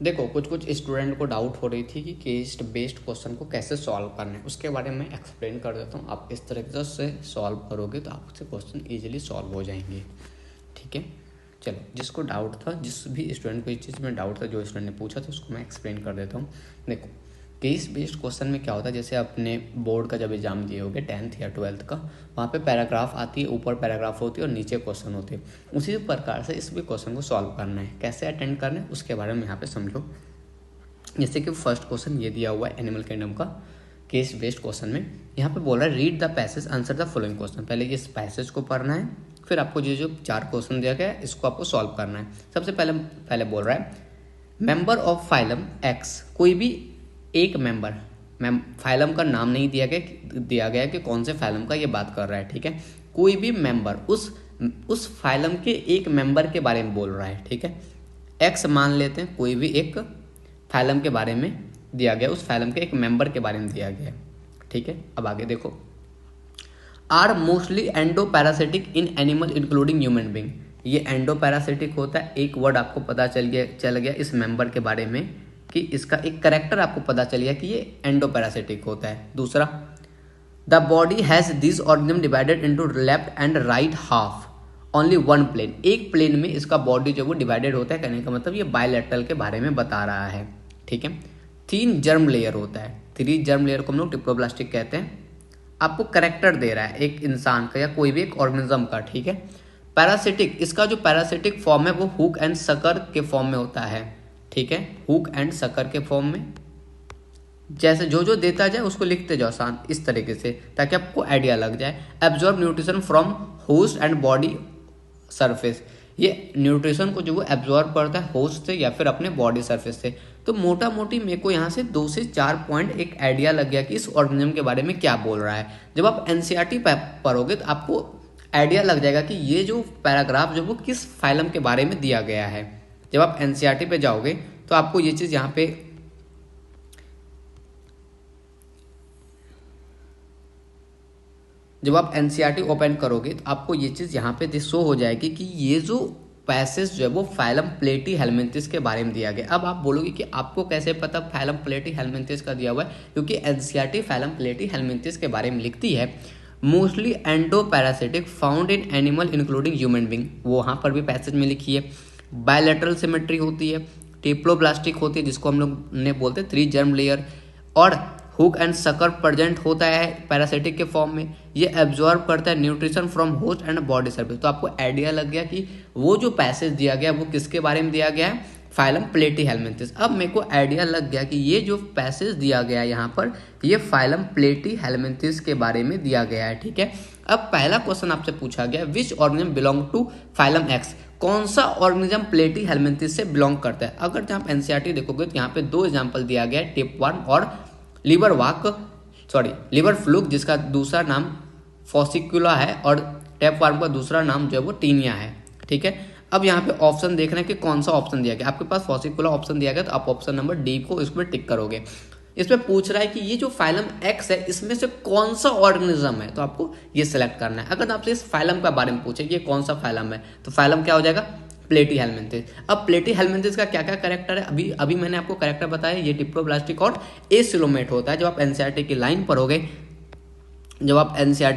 देखो कुछ कुछ स्टूडेंट को डाउट हो रही थी कि केस बेस्ड क्वेश्चन को कैसे सॉल्व करना है, उसके बारे में एक्सप्लेन कर देता हूँ। आप इस तरीके से सॉल्व करोगे तो आपसे क्वेश्चन इजीली सॉल्व हो जाएंगे। ठीक है, चलो जिसको डाउट था, जिस भी स्टूडेंट को इस चीज़ में डाउट था, जो स्टूडेंट ने पूछा था, उसको मैं एक्सप्लेन कर देता हूँ। देखो केस बेस्ड क्वेश्चन में क्या होता है, जैसे अपने बोर्ड का जब एग्जाम दिए होगे 10th या 12th का, वहाँ पे पैराग्राफ आती है, ऊपर पैराग्राफ होती है और नीचे क्वेश्चन होते हैं। उसी प्रकार से इस भी क्वेश्चन को सॉल्व करना है। कैसे अटेंड करना है उसके बारे में यहाँ पे समझो। जैसे कि फर्स्ट क्वेश्चन ये दिया हुआ है एनिमल किंगडम का केस बेस्ड क्वेश्चन में, यहाँ पे बोल रहा है read the passage answer the following question. पहले इस पैसेज को पढ़ना है, फिर आपको ये जो 4 क्वेश्चन दिया गया है इसको आपको सॉल्व करना है। सबसे पहले बोल रहा है मेंबर ऑफ फाइलम एक्स, कोई भी एक मेंबर, फाइलम का नाम नहीं दिया गया कि कौन से फाइलम का ये बात कर रहा है। ठीक है, कोई भी मेंबर उस फाइलम के एक मेंबर के बारे में बोल रहा है। ठीक है, एक्स मान लेते हैं, कोई भी एक फाइलम के बारे में दिया गया, उस फाइलम के एक मेंबर के बारे में दिया गया। ठीक है, अब आगे देखो, are mostly endoparasitic in animal including human being. ये एंडोपैरासिटिक होता है, एक वर्ड आपको पता चल गया इस मेंबर के बारे में, कि इसका एक करेक्टर आपको पता चल गया कि ये एंडोपैरासिटिक होता है। दूसरा, the body has this organism divided into left and right half only one plane, एक प्लेन में इसका बॉडी जो वो डिवाइडेड होता है। कहने का मतलब ये बायलैटरल के बारे में बता रहा है। ठीक है, 3 जर्म लेयर होता है, 3 जर्म लेयर को हम लोग डिप्लोब्लास्टिक कहते हैं। आपको करेक्टर दे रहा है एक इंसान का या कोई भी एक ऑर्गेनिज्म का। ठीक है, पैरासिटिक, इसका जो पैरासिटिक फॉर्म है वो हुक एंड सकर के फॉर्म में होता है। ठीक है, हुक एंड सकर के फॉर्म में, जैसे जो देता जाए उसको लिखते जाओ आसान इस तरीके से, ताकि आपको आइडिया लग जाए। Absorb nutrition from host and body surface, ये न्यूट्रिशन को जो वो एब्जॉर्ब करता है होस्ट से या फिर अपने बॉडी सरफेस से। तो मोटा मोटी मेरे को यहाँ से 2 से 4 पॉइंट एक आइडिया लग गया कि इस ऑर्गेनिज्म के बारे में क्या बोल रहा है। जब आप एनसीईआरटी पढ़ोगे तो आपको आइडिया लग जाएगा कि ये जो पैराग्राफ जो वो किस फाइलम के बारे में दिया गया है। जब आप एनसीईआरटी पे जाओगे तो आपको ये चीज़ यहाँ पे जब आप एनसीईआरटी ओपन करोगे तो आपको ये चीज़ यहाँ पे शो हो जाएगी कि ये जो पैसेज जो है वो फाइलम प्लेटी हेलमिंथिस के बारे में दिया गया। अब आप बोलोगे कि आपको कैसे पता फाइलम प्लेटी हेलमिंथिस का दिया हुआ है, क्योंकि एनसीईआरटी फाइलम प्लेटी हेलमिंथिस के बारे में लिखती है mostly endoparasitic found in animal including human being, वो वहाँ पर भी पैसेज में लिखी है। बायलैटरल सिमेट्री होती है, टिप्लोब्लास्टिक होती है जिसको हम लोग ने बोलते हैं 3 जर्म लेयर, और हुक एंड सकर प्रेजेंट होता है पैरासिटिक के फॉर्म में। ये एब्जॉर्ब करता है nutrition from host and body surface. तो आपको आइडिया लग गया कि वो जो पैसेज दिया गया वो किसके बारे में दिया गया है, फाइलम प्लेटी हेलमिंथिस। अब मेरे को आइडिया लग गया कि ये जो पैसेज दिया गया है यहाँ पर, ये फाइलम प्लेटी हेलमिंथिस के बारे में दिया गया है। ठीक है, अब पहला क्वेश्चन आपसे पूछा गया which organism belong to phylum X, कौन सा ऑर्गेनिज्म प्लेटी हेलमिंथिस से बिलोंग करता है। अगर जहाँ आप एनसीईआरटी देखोगे तो यहाँ पे 2 एग्जाम्पल दिया गया है, टिपवर्म और लिवर फ्लूक, जिसका दूसरा नाम फॉसिकुला है, और टेपवर्म का दूसरा नाम जो है वो टीनिया है। ठीक है, अब यहाँ पे ऑप्शन देखना है कि कौन सा ऑप्शन दिया गया। आपके पास फॉसिकुला ऑप्शन दिया गया तो आप ऑप्शन नंबर डी को इसमें टिक करोगे। इसमें पूछ रहा है कि ये जो फाइलम एक्स है इसमें से कौन सा ऑर्गेनिज्म है, तो आपको ये सिलेक्ट करना है। अगर आपसे इस फाइलम के बारे में पूछे कि ये कौन सा फाइलम है, तो फाइलम क्या हो जाएगा, प्लेटी हेलमिंथिस। अब प्लेटी हेलमिंथिस का क्या क्या कैरेक्टर है, अभी मैंने आपको कैरेक्टर बताया, ये डिप्लोब्लास्टिक और एसिलोमेट होता है। जब आप एनसीईआरटी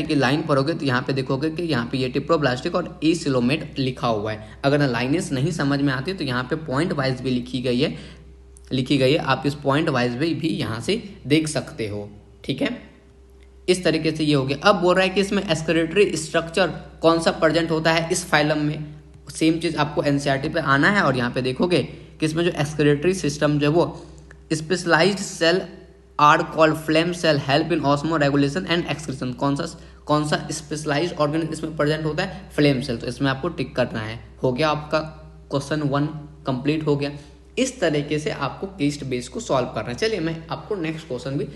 की लाइन पढ़ोगे तो यहाँ पे देखोगे कि यहाँ पे ये डिप्लोब्लास्टिक और एसिलोमेट लिखा हुआ है। अगर लाइनेस नहीं समझ में आती तो यहाँ पे पॉइंट वाइज भी लिखी गई है, आप इस पॉइंट वाइज भी यहाँ से देख सकते हो। ठीक है, इस तरीके से ये हो गया। अब बोल रहा है कि इसमें एक्सक्रीटरी स्ट्रक्चर कौन सा प्रेजेंट होता है इस फाइलम में। सेम चीज आपको एनसीईआरटी पे आना है और यहाँ पे देखोगे कि इसमें जो एक्सक्रीटरी सिस्टम जो है वो specialised cell are called flame cell help in osmoregulation and excretion. कौन सा स्पेशलाइज्ड ऑर्गन इसमें प्रेजेंट होता है, फ्लेम सेल। तो इसमें आपको टिक करना है। हो गया, आपका क्वेश्चन 1 कंप्लीट हो गया। इस तरीके से आपको केस बेस को सॉल्व करना है। चलिए मैं आपको नेक्स्ट क्वेश्चन भी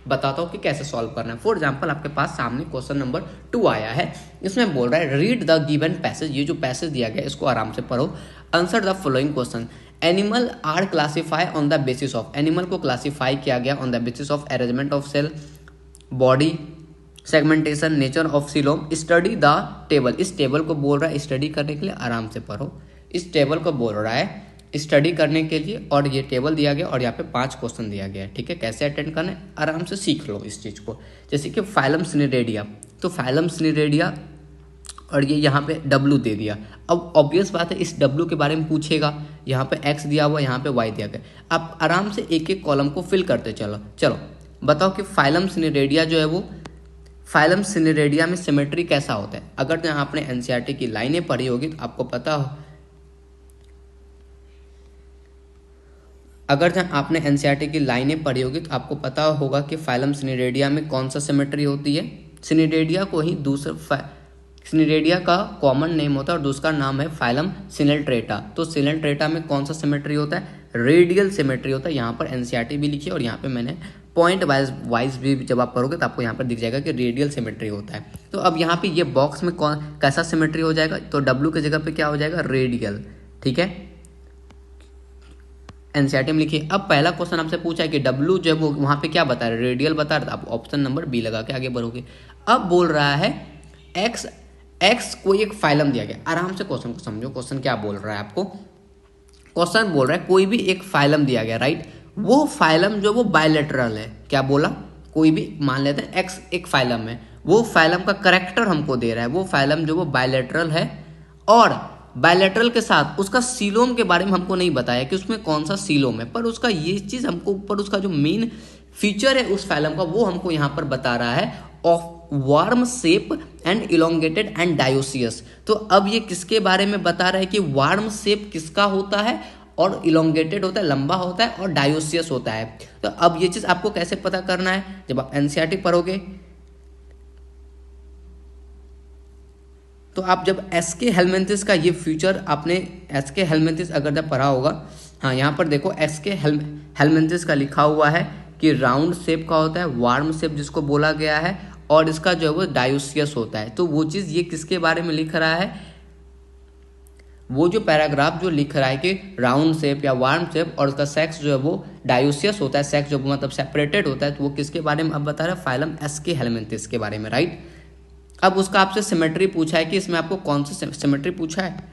बताता हूँ कि कैसे सॉल्व करना है। फॉर एग्जाम्पल आपके पास सामने क्वेश्चन नंबर 2 आया है। इसमें बोल रहा है रीड द गिवन पैसेज, ये जो पैसेज दिया गया इसको आराम से पढ़ो। Answer the following question, animal are classify on the basis of, animal को क्लासीफाई किया गया on the basis of arrangement of cell, body segmentation, nature of coelom, study the table. इस टेबल को बोल रहा है स्टडी करने के लिए, आराम से पढ़ो। इस टेबल को बोल रहा है स्टडी करने के लिए, और ये टेबल दिया गया और यहाँ पे 5 क्वेश्चन दिया गया है, ठीक है। कैसे अटेंड करना है आराम से सीख लो इस चीज़ को। जैसे कि फाइलम सिनेरेडिया, तो फाइलम सिनेरेडिया और ये यहाँ पे W दे दिया। अब ऑब्वियस बात है इस W के बारे में पूछेगा, यहाँ पे X दिया हुआ, यहाँ पे Y दिया गया। आप आराम से एक एक कॉलम को फिल करते चलो बताओ कि फाइलम सिनेरेडिया जो है वो, फाइलम सिनेरेडिया में सिमेट्री कैसा होता है। अगर जहाँ आपने NCERT की लाइनें पढ़ी होगी तो आपको पता हो, अगर जहाँ आपने NCERT की लाइनें पढ़ी होगी तो आपको पता होगा कि फाइलम सिनेरेडिया में कौन सा सिमेट्री होती है। सिनेरेडिया को ही सिनेरेडिया का कॉमन नेम होता है और दूसरा नाम है फाइलम सिनेल्ट्रेटा। तो सिनेल्ट्रेटा में कौन सा सिमेट्री होता है, रेडियल सिमेट्री होता है। यहाँ पर NCERT भी लिखी है और यहाँ पे मैंने पॉइंट वाइज भी जब आप पढ़ोगे तो आपको यहाँ पर दिख जाएगा कि रेडियल सिमेट्री होता है। तो अब यहाँ पे ये बॉक्स में कौन कैसा सिमेट्री हो जाएगा, तो W की जगह पे क्या हो जाएगा, रेडियल, ठीक है। NCERT में लिखिए। अब पहला क्वेश्चन आपसे पूछा है कि W जो है वो वहाँ पे क्या बता रहा है, रेडियल बता रहा था, आप ऑप्शन नंबर B लगा के आगे बढ़ोगे। अब बोल रहा है X कोई एक फाइलम दिया गया। आराम से क्वेश्चन को समझो, क्वेश्चन क्या बोल रहा है आपको। क्वेश्चन बोल रहा है कोई भी एक फाइलम दिया गया, राइट। वो फाइलम जो वो बायलेटरल है, क्या बोला, कोई भी मान लेते हैं X एक फाइलम है, वो फाइलम का करेक्टर हमको दे रहा है, वो फाइलम जो वो बायलेटरल है और बायलेटरल के साथ उसका सीलोम के बारे में हमको नहीं बताया कि उसमें कौन सा सीलोम है, पर उसका ये चीज़ हमको ऊपर उसका जो मेन फीचर है उस फाइलम का वो हमको यहाँ पर बता रहा है, of warm shape and elongated and dioecious. तो अब ये किसके बारे में बता रहा है कि वार्म शेप किसका होता है और इलोंगेटेड होता है, लंबा होता है, और डायोसियस होता है। तो अब ये चीज़ आपको कैसे पता करना है, जब आप NCERT पढ़ोगे तो आप जब SK हेलमिंथिस का ये फीचर आपने SK हेलमिंथिस अगर जब पढ़ा होगा, हाँ यहाँ पर देखो SK हेलमिंथिस का लिखा हुआ है कि राउंड शेप का होता है, वार्म शेप जिसको बोला गया है, और इसका जो है वो डायोसियस होता है। तो वो चीज़ ये किसके बारे में लिख रहा है, वो जो पैराग्राफ जो लिख रहा है कि राउंड शेप या वार्म शेप और उसका सेक्स जो है वो डायोसियस होता है, सेक्स जो मतलब सेपरेटेड होता है, तो वो किसके बारे में अब बता रहा है, फाइलम SK हेलमिंथिस के बारे में, राइट। अब उसका आपसे सिमेट्री पूछा है कि इसमें आपको कौन सा सिमेट्री पूछा है,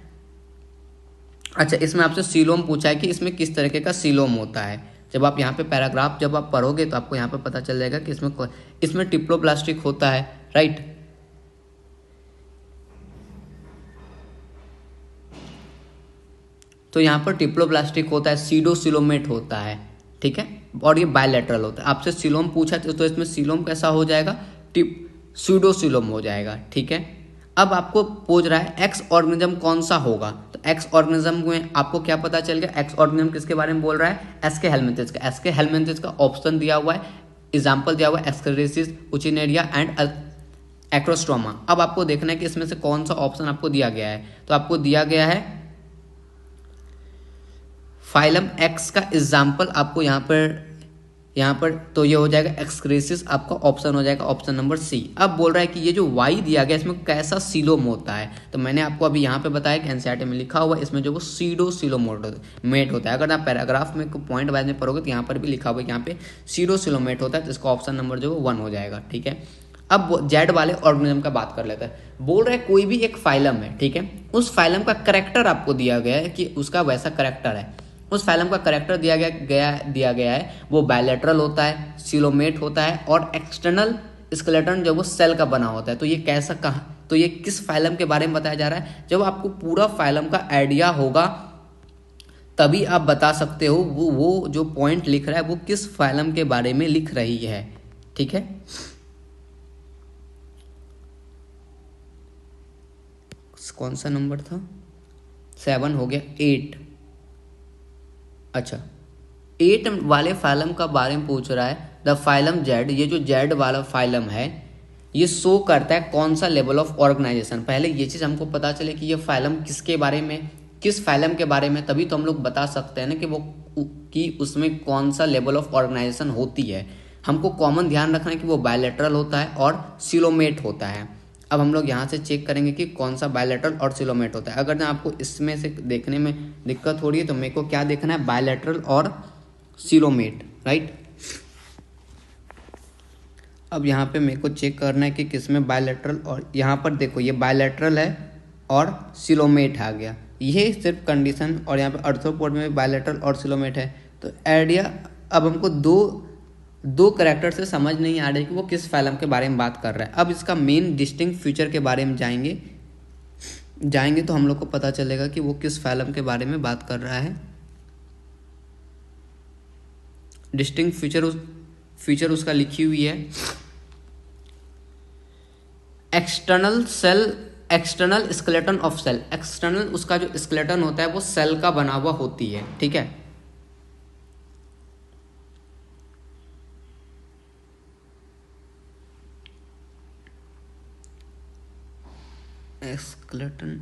अच्छा इसमें आपसे सीलोम पूछा है कि इसमें किस तरीके का सीलोम होता है। जब आप यहाँ पे पैराग्राफ जब आप पढ़ोगे तो आपको यहाँ पे पता चल जाएगा कि इसमें टिप्लोप्लास्टिक होता है, राइट। तो यहाँ पर टिप्लोप्लास्टिक होता है, सीडोसिलोमेट होता है, ठीक है, और ये बायलैटरल होता है। आपसे सीलोम पूछा तो इसमें सीलोम कैसा हो जाएगा, सूडोसिलोम हो जाएगा, ठीक है। अब आपको पूछ रहा है एक्स ऑर्गेनिज्म कौन सा होगा, तो एक्स ऑर्गेनिज्म में आपको क्या पता चल गया, एक्स ऑर्गेनिज्म किसके बारे में बोल रहा है, SK हेलमिंथिस का। SK हेलमिंथिस का ऑप्शन दिया हुआ है, एग्जाम्पल दिया हुआ है, एक्सक्रेसिस, उचिनेरिया एंड एक्रोस्टोमा। अब आपको देखना है कि इसमें से कौन सा ऑप्शन आपको दिया गया है, तो आपको दिया गया है फाइलम X का एग्जाम्पल आपको यहाँ पर तो ये हो जाएगा एक्सक्रेसिस, आपका ऑप्शन हो जाएगा ऑप्शन नंबर C। अब बोल रहा है कि ये जो Y दिया गया इसमें कैसा सीलोम होता है, तो मैंने आपको अभी यहाँ पे बताया कि NCERT में लिखा हुआ है इसमें जो वो सीडोसिलोमेट होता है। अगर आप पैराग्राफ में पॉइंट वाइज में पढ़ोगे तो यहाँ पर भी लिखा हुआ है कि यहाँ पे सीडोसिलोमेट होता है, तो इसका ऑप्शन नंबर जो वो 1 हो जाएगा, ठीक है। अब जेड वाले ऑर्गेनिज्म का बात कर लेते हैं। बोल रहे हैं कोई भी एक फाइलम है, ठीक है, उस फाइलम का करेक्टर आपको दिया गया है कि उसका वैसा करेक्टर है, उस फाइलम का करेक्टर दिया गया है वो बायलैटरल होता है, सीलोमेट होता है और एक्सटर्नल स्केलेटन जो वो सेल का बना होता है। तो ये कैसा कहाँ, तो ये किस फाइलम के बारे में बताया जा रहा है, जब आपको पूरा फाइलम का आइडिया होगा तभी आप बता सकते हो वो जो पॉइंट लिख रहा है वो किस फाइलम के बारे में लिख रही है, ठीक है। कौन सा नंबर था, 7 हो गया, 8। अच्छा 8 वाले फाइलम का बारे में पूछ रहा है, द फाइलम जेड, ये जो जेड वाला फाइलम है ये शो करता है कौन सा लेवल ऑफ ऑर्गेनाइजेशन। पहले ये चीज़ हमको पता चले कि ये फाइलम किसके बारे में, किस फाइलम के बारे में, तभी तो हम लोग बता सकते हैं ना कि वो कि उसमें कौन सा लेवल ऑफ ऑर्गेनाइजेशन होती है। हमको कॉमन ध्यान रखना है कि वो बायलैटरल होता है और सीलोमेट होता है। अब हम लोग यहाँ से चेक करेंगे कि कौन सा बायलैटरल और सीलोमेट होता है। अगर आपको इसमें से देखने में दिक्कत हो रही है तो मेरे को क्या देखना है, बायलैटरल और सीलोमेट, राइट। अब यहाँ पे मेरे को चेक करना है कि किस में बायलैटरल, और यहाँ पर देखो ये बायलैटरल है और सीलोमेट आ गया, ये सिर्फ कंडीशन, और यहाँ पे अर्थ्रोपोड में बायलैटरल और सिलोमेट है। तो आइडिया अब हमको दो कैरेक्टर से समझ नहीं आ रहा है कि वो किस फाइलम के बारे में बात कर रहा है। अब इसका मेन डिस्टिंक्ट फीचर के बारे में जाएंगे तो हम लोग को पता चलेगा कि वो किस फाइलम के बारे में बात कर रहा है। डिस्टिंक्ट फीचर उसका लिखी हुई है, external skeleton of cell. External उसका जो स्केलेटन होता है वो सेल का बना हुआ होती है, ठीक है।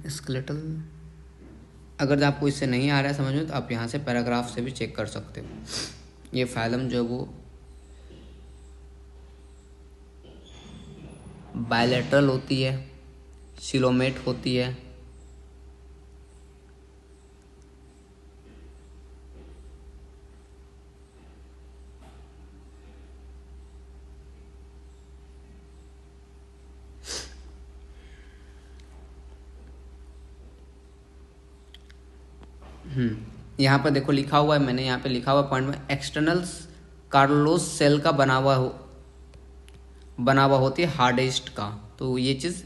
स्केलेटल अगर आपको इससे नहीं आ रहा है समझ में तो आप यहाँ से पैराग्राफ से भी चेक कर सकते हो। ये फाइलम जो वो बायलैटरल होती है, सिलोमेट होती है, यहाँ पर देखो लिखा हुआ है, मैंने यहाँ पे लिखा हुआ पॉइंट में, एक्सटर्नल कार्लोस सेल का बना हुआ होती है हार्डेस्ट का। तो ये चीज़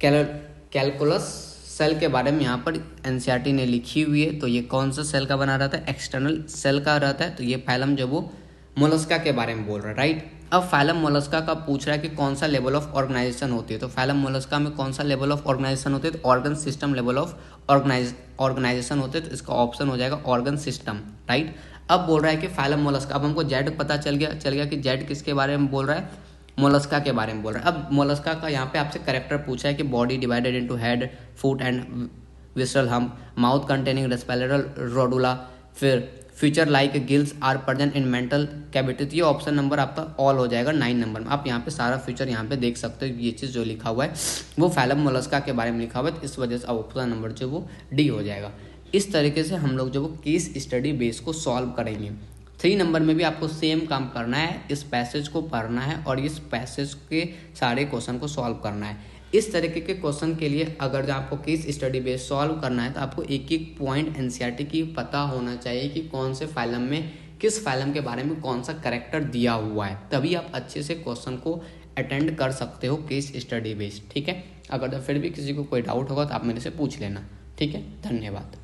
कैलकुलस सेल के बारे में यहाँ पर एनसीईआरटी ने लिखी हुई है। तो ये कौन सा सेल का बना रहता है, एक्सटर्नल सेल का रहता है। तो ये फाइलम जो वो मोलस्का के बारे में बोल रहा है, राइट। अब फाइलम मोलस्का का पूछ रहा है कि कौन सा लेवल ऑफ ऑर्गेनाइजेशन होती है। तो फाइलम मोलस्का में कौन सा लेवल ऑफ ऑर्गेनाइजेशन होती है, तो organ system level of organisation होते हैं। तो इसका ऑप्शन हो जाएगा ऑर्गन सिस्टम, राइट। अब बोल रहा है कि फाइलम मोलस्का, अब हमको जेड पता चल गया कि जेड किसके बारे में बोल रहा है, मोलस्का के बारे में बोल रहा है। अब मोलस्का का यहाँ पे आपसे कैरेक्टर पूछा है कि body divided into head, foot and visceral hump, mouth containing respiratory radula, फिर feature like gills are present in mantle cavity. तो ये ऑप्शन नंबर आपका ऑल हो जाएगा 9 नंबर में। आप यहाँ पे सारा फीचर यहाँ पे देख सकते हो। ये चीज़ जो लिखा हुआ है वो फाइलम मोलस्का के बारे में लिखा हुआ है, तो इस वजह से ऑप्शन नंबर जो वो डी हो जाएगा। इस तरीके से हम लोग जो वो केस स्टडी बेस को सॉल्व करेंगे। 3 नंबर में भी आपको सेम काम करना है, इस पैसेज को पढ़ना है और इस पैसेज के सारे क्वेश्चन को सॉल्व करना है। इस तरीके के क्वेश्चन के लिए अगर आपको केस स्टडी बेस सॉल्व करना है तो आपको एक एक पॉइंट एनसीईआरटी की पता होना चाहिए कि कौन से फाइलम में किस फाइलम के बारे में कौन सा कैरेक्टर दिया हुआ है, तभी आप अच्छे से क्वेश्चन को अटेंड कर सकते हो केस स्टडी बेस, ठीक है। अगर फिर भी किसी को कोई डाउट होगा तो आप मेरे से पूछ लेना, ठीक है। धन्यवाद।